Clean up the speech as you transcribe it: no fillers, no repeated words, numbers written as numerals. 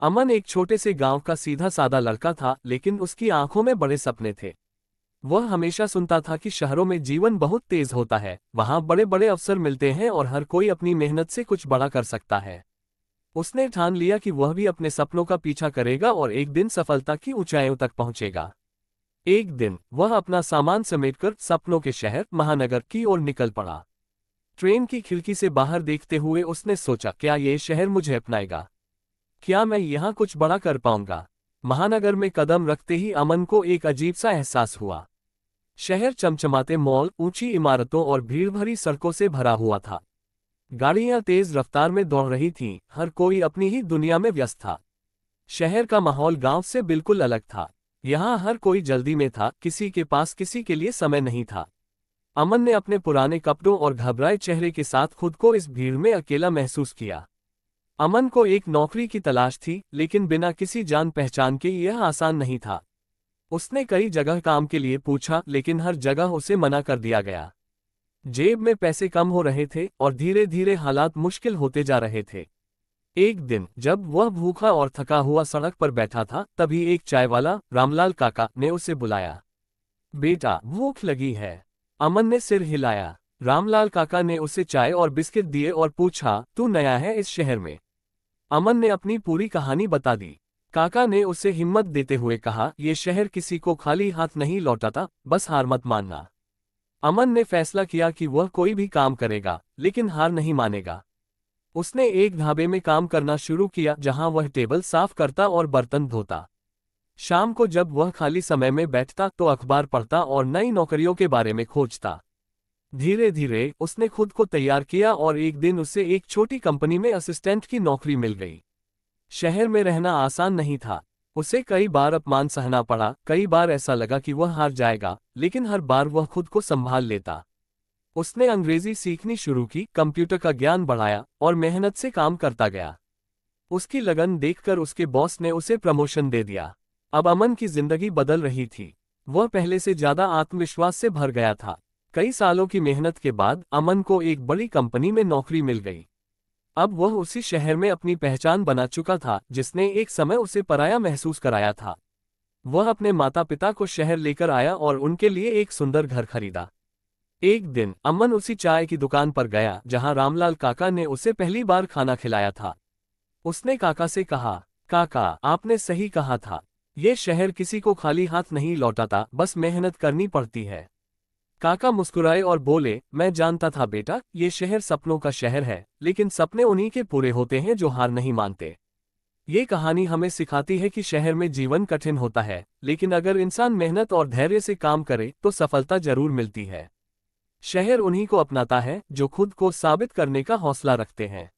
अमन एक छोटे से गांव का सीधा साधा लड़का था, लेकिन उसकी आंखों में बड़े सपने थे। वह हमेशा सुनता था कि शहरों में जीवन बहुत तेज होता है, वहां बड़े बड़े अवसर मिलते हैं और हर कोई अपनी मेहनत से कुछ बड़ा कर सकता है। उसने ठान लिया कि वह भी अपने सपनों का पीछा करेगा और एक दिन सफलता की ऊंचाइयों तक पहुंचेगा। एक दिन वह अपना सामान समेटकर सपनों के शहर महानगर की ओर निकल पड़ा। ट्रेन की खिड़की से बाहर देखते हुए उसने सोचा, क्या ये शहर मुझे अपनाएगा? क्या मैं यहाँ कुछ बड़ा कर पाऊंगा? महानगर में कदम रखते ही अमन को एक अजीब सा एहसास हुआ। शहर चमचमाते मॉल, ऊंची इमारतों और भीड़ भरी सड़कों से भरा हुआ था। गाड़ियां तेज रफ्तार में दौड़ रही थीं, हर कोई अपनी ही दुनिया में व्यस्त था। शहर का माहौल गांव से बिल्कुल अलग था। यहाँ हर कोई जल्दी में था, किसी के पास किसी के लिए समय नहीं था। अमन ने अपने पुराने कपड़ों और घबराए चेहरे के साथ खुद को इस भीड़ में अकेला महसूस किया। अमन को एक नौकरी की तलाश थी, लेकिन बिना किसी जान पहचान के यह आसान नहीं था। उसने कई जगह काम के लिए पूछा, लेकिन हर जगह उसे मना कर दिया गया। जेब में पैसे कम हो रहे थे और धीरे धीरे हालात मुश्किल होते जा रहे थे। एक दिन जब वह भूखा और थका हुआ सड़क पर बैठा था, तभी एक चाय वाला रामलाल काका ने उसे बुलाया। बेटा, भूख लगी है? अमन ने सिर हिलाया। रामलाल काका ने उसे चाय और बिस्किट दिए और पूछा, तू नया है इस शहर में? अमन ने अपनी पूरी कहानी बता दी। काका ने उसे हिम्मत देते हुए कहा, ये शहर किसी को खाली हाथ नहीं लौटाता, बस हार मत मानना। अमन ने फैसला किया कि वह कोई भी काम करेगा, लेकिन हार नहीं मानेगा। उसने एक ढाबे में काम करना शुरू किया, जहां वह टेबल साफ करता और बर्तन धोता। शाम को जब वह खाली समय में बैठता तो अखबार पढ़ता और नई नौकरियों के बारे में खोजता। धीरे धीरे उसने खुद को तैयार किया और एक दिन उसे एक छोटी कंपनी में असिस्टेंट की नौकरी मिल गई। शहर में रहना आसान नहीं था। उसे कई बार अपमान सहना पड़ा, कई बार ऐसा लगा कि वह हार जाएगा, लेकिन हर बार वह खुद को संभाल लेता। उसने अंग्रेजी सीखनी शुरू की, कंप्यूटर का ज्ञान बढ़ाया और मेहनत से काम करता गया। उसकी लगन देखकर उसके बॉस ने उसे प्रमोशन दे दिया। अब अमन की जिंदगी बदल रही थी। वह पहले से ज्यादा आत्मविश्वास से भर गया था। कई सालों की मेहनत के बाद अमन को एक बड़ी कंपनी में नौकरी मिल गई। अब वह उसी शहर में अपनी पहचान बना चुका था, जिसने एक समय उसे पराया महसूस कराया था। वह अपने माता पिता को शहर लेकर आया और उनके लिए एक सुंदर घर खरीदा। एक दिन अमन उसी चाय की दुकान पर गया, जहां रामलाल काका ने उसे पहली बार खाना खिलाया था। उसने काका से कहा, काका, आपने सही कहा था। ये शहर किसी को खाली हाथ नहीं लौटाता, बस मेहनत करनी पड़ती है। काका मुस्कुराए और बोले, मैं जानता था बेटा, ये शहर सपनों का शहर है, लेकिन सपने उन्हीं के पूरे होते हैं जो हार नहीं मानते। ये कहानी हमें सिखाती है कि शहर में जीवन कठिन होता है, लेकिन अगर इंसान मेहनत और धैर्य से काम करे तो सफलता जरूर मिलती है। शहर उन्हीं को अपनाता है जो खुद को साबित करने का हौसला रखते हैं।